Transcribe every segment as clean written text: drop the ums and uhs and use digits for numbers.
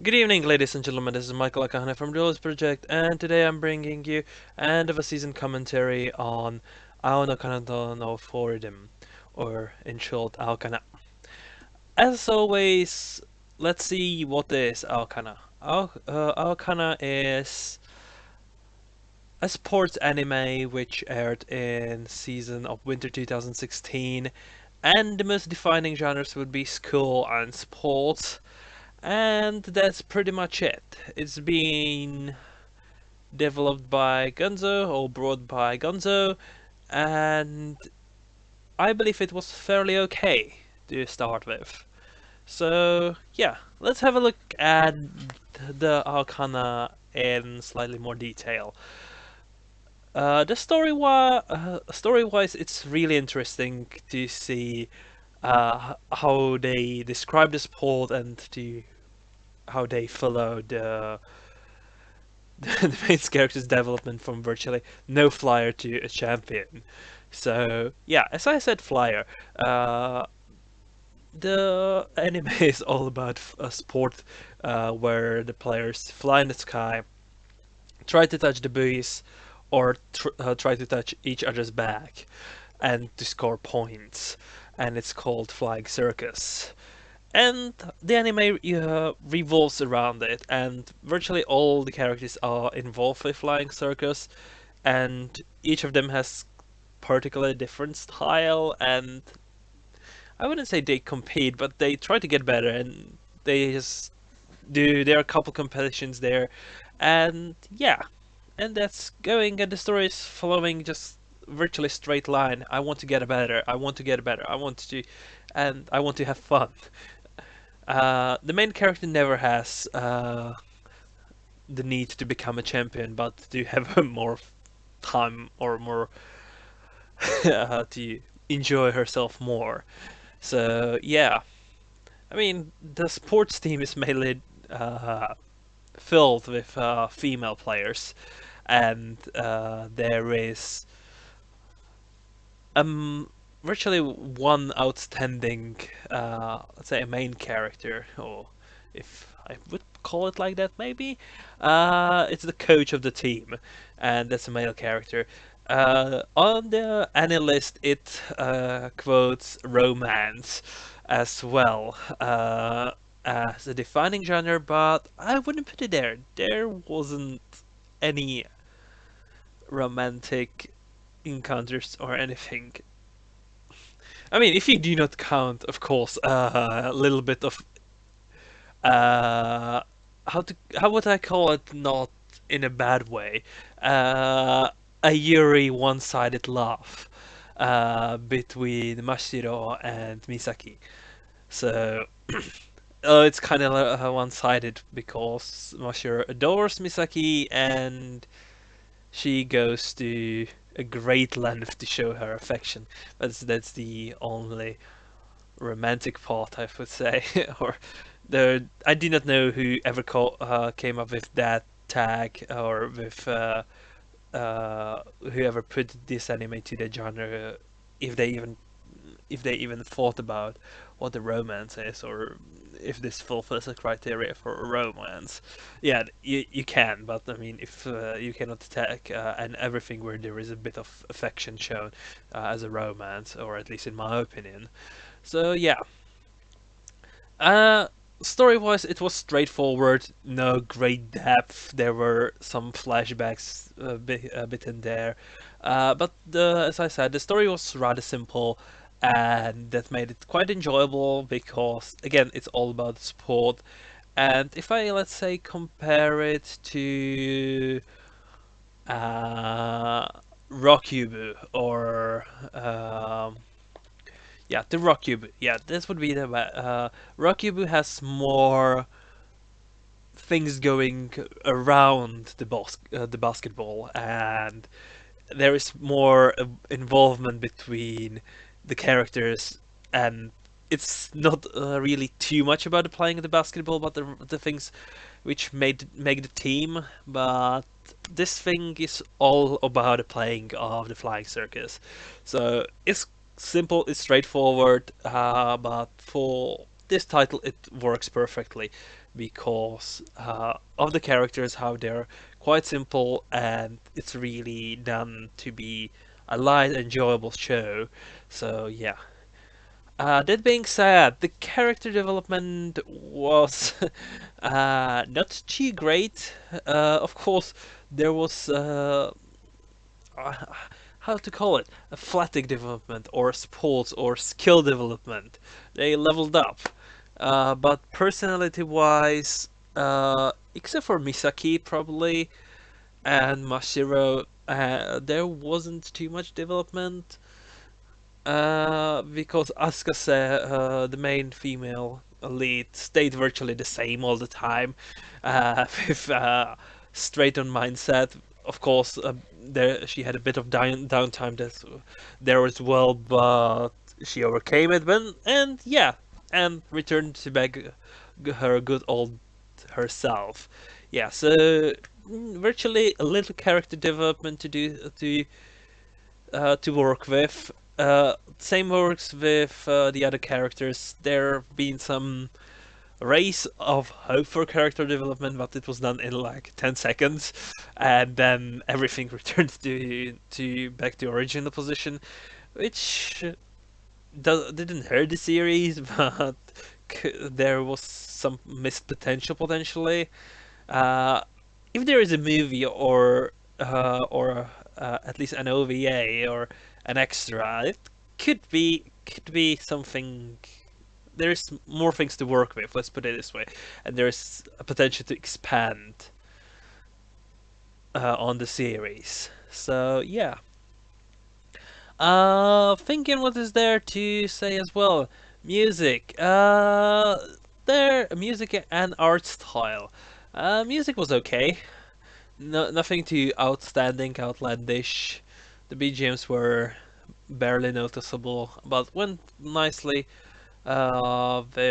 Good evening, ladies and gentlemen. This is Michael Akahane from Duallist Project, and today I'm bringing you end of a season commentary on Ao no Kanata no Rythm, or in short, Aokana. As always, let's see what is Aokana. Aokana is a sports anime which aired in season of winter 2016, and the most defining genres would be school and sports. And that's pretty much it. It's been developed by Gunzo or brought by Gunzo, and I believe it was fairly okay to start with. So yeah, let's have a look at the Arcana in slightly more detail. The story-wise, it's really interesting to see how they describe the sport and to how they follow the main character's development from virtually no flyer to a champion. So yeah, as I said, flyer. The anime is all about a sport where the players fly in the sky, try to touch the buoys, or try to touch each other's back, and to score points. And it's called Flying Circus. And the anime revolves around it, and virtually all the characters are involved with Flying Circus, and each of them has particularly different style, and I wouldn't say they compete, but they try to get better, and they just do. There are a couple competitions there, and yeah, and that's going, and the story is following just virtually straight line. I want to get better. I want to get better. I want to, and I want to have fun. The main character never has the need to become a champion, but to have more time or more to enjoy herself more. So yeah, I mean the sports team is mainly filled with female players, and there is um virtually one outstanding, let's say, a main character, or if I would call it like that, maybe. It's the coach of the team, and that's a male character. On the anime list, it quotes romance as well as a defining genre, but I wouldn't put it there. There wasn't any romantic encounters or anything. I mean, if you do not count, of course, a little bit of uh, how would I call it? Not in a bad way. Uh, a Yuri one-sided love between Mashiro and Misaki. So it's kind of one-sided because Mashiro adores Misaki and she goes to a great length to show her affection. That's the only romantic part, I would say. Or I do not know who ever came up with that tag, or with whoever put this anime to the genre, if they even if they even thought about what the romance is, or if this fulfills the criteria for a romance. Yeah, you can, but I mean, if you cannot tag and everything where there is a bit of affection shown as a romance, or at least in my opinion. So yeah, uh, story-wise, it was straightforward, no great depth. There were some flashbacks a bit in there, but as I said, the story was rather simple, and that made it quite enjoyable because, again, it's all about sport. And if I, let's say, compare it to uh, Rokubu, or yeah, the Rokubu. Yeah, this would be the Rokubu has more things going around the basketball, and there is more involvement between the characters, and it's not really too much about the playing of the basketball, but the things which make the team. But this thing is all about the playing of the flying circus. So it's simple, it's straightforward, but for this title it works perfectly because of the characters, how they're quite simple, and it's really done to be a light, enjoyable show. So yeah. That being said, the character development was not too great. Of course, there was uh, how to call it, a athletic development or sports or skill development. They leveled up, but personality-wise, except for Misaki probably and Mashiro, there wasn't too much development. Because Asuka, the main female lead, stayed virtually the same all the time, with straight on mindset. Of course, there she had a bit of downtime there as well, but she overcame it. And yeah, and returned to back her good old herself. Yeah, so virtually a little character development to work with. Same works with the other characters. There have been some rays of hope for character development, but it was done in like 10 seconds, and then everything returned to back to original position, which didn't hurt the series, but there was some missed potential potentially. Uh, if there is a movie or at least an OVA or an extra, it could be something. There's more things to work with. Let's put it this way, and there's a potential to expand on the series. So yeah, thinking what is there to say as well. Music. There music and art style. Music was okay. No, nothing too outstanding, outlandish. The BGMs were barely noticeable, but went nicely with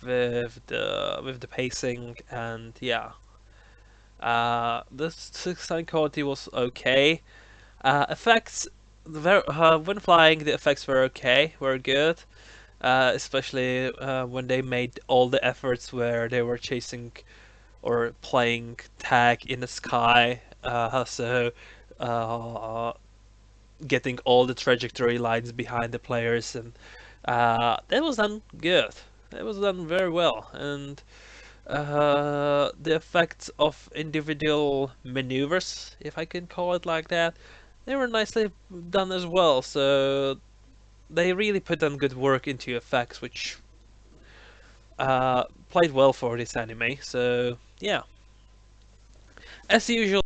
the pacing, and yeah. The sound quality was okay. Effects, when flying, the effects were okay, were good. Especially when they made all the efforts where they were chasing or playing tag in the sky. So uh, getting all the trajectory lines behind the players, and that was done good. That was done very well, and the effects of individual maneuvers, if I can call it like that, they were nicely done as well. So they really put on good work into effects, which played well for this anime. So yeah, as usual,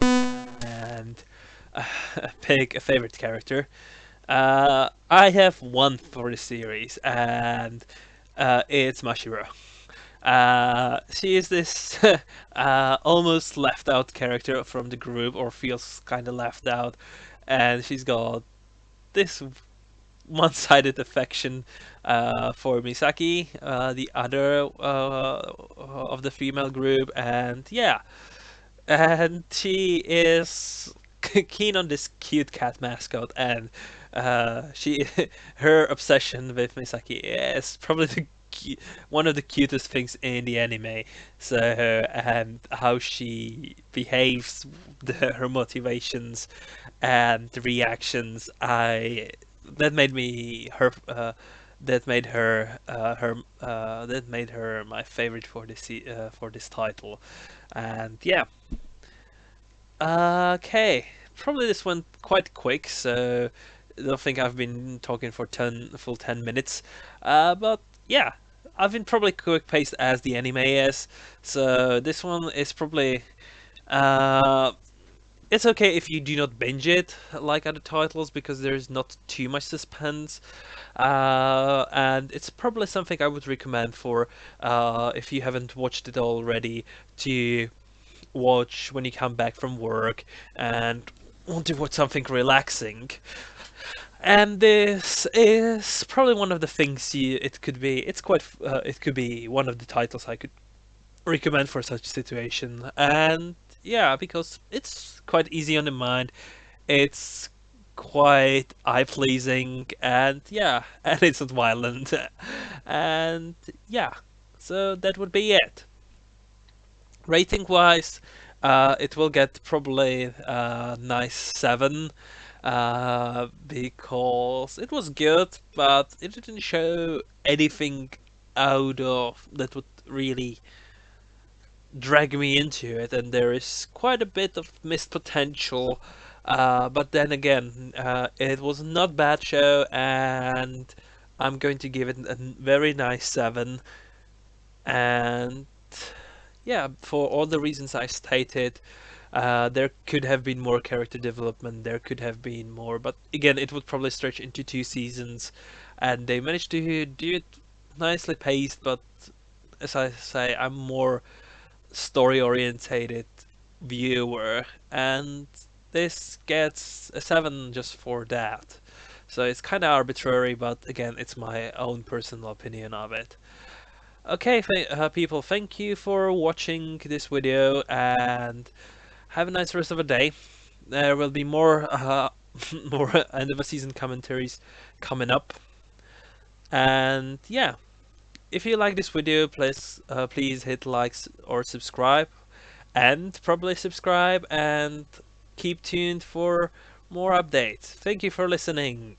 and pick a favorite character. I have one for the series, and it's Mashiro. She is this almost left out character from the group, or feels kind of left out, and she's got this one-sided affection for Misaki, the other of the female group, and yeah, and she is keen on this cute cat mascot, and she her obsession with Misaki is probably one of the cutest things in the anime. So and how she behaves, her motivations and the reactions, I that made me her. That made her my favorite for for this title, and yeah. Okay, probably this one quite quick, so I don't think I've been talking for 10 minutes. But yeah, I've been probably quick paced as the anime is, so this one is probably uh, it's okay if you do not binge it like other titles because there's not too much suspense. And it's probably something I would recommend for if you haven't watched it already to watch when you come back from work and want to watch something relaxing. And this is probably one of the things it could be. It could be one of the titles I could recommend for such a situation. And yeah, because it's quite easy on the mind. It's quite eye-pleasing, and yeah, and it's not violent. And yeah, so that would be it. Rating-wise, it will get probably a nice 7, because it was good, but it didn't show anything out of that would really drag me into it, and there is quite a bit of missed potential. But then again, it was not bad show, and I'm going to give it a very nice 7. And yeah, for all the reasons I stated, there could have been more character development, there could have been more, but again, it would probably stretch into 2 seasons, and they managed to do it nicely paced, but as I say, I'm more story orientated viewer, and this gets a 7 just for that. So it's kind of arbitrary, but again, it's my own personal opinion of it. Okay, people, thank you for watching this video, and have a nice rest of the day. There will be more more end of a season commentaries coming up. And yeah, if you like this video, please hit likes or subscribe, and probably subscribe, and keep tuned for more updates. Thank you for listening.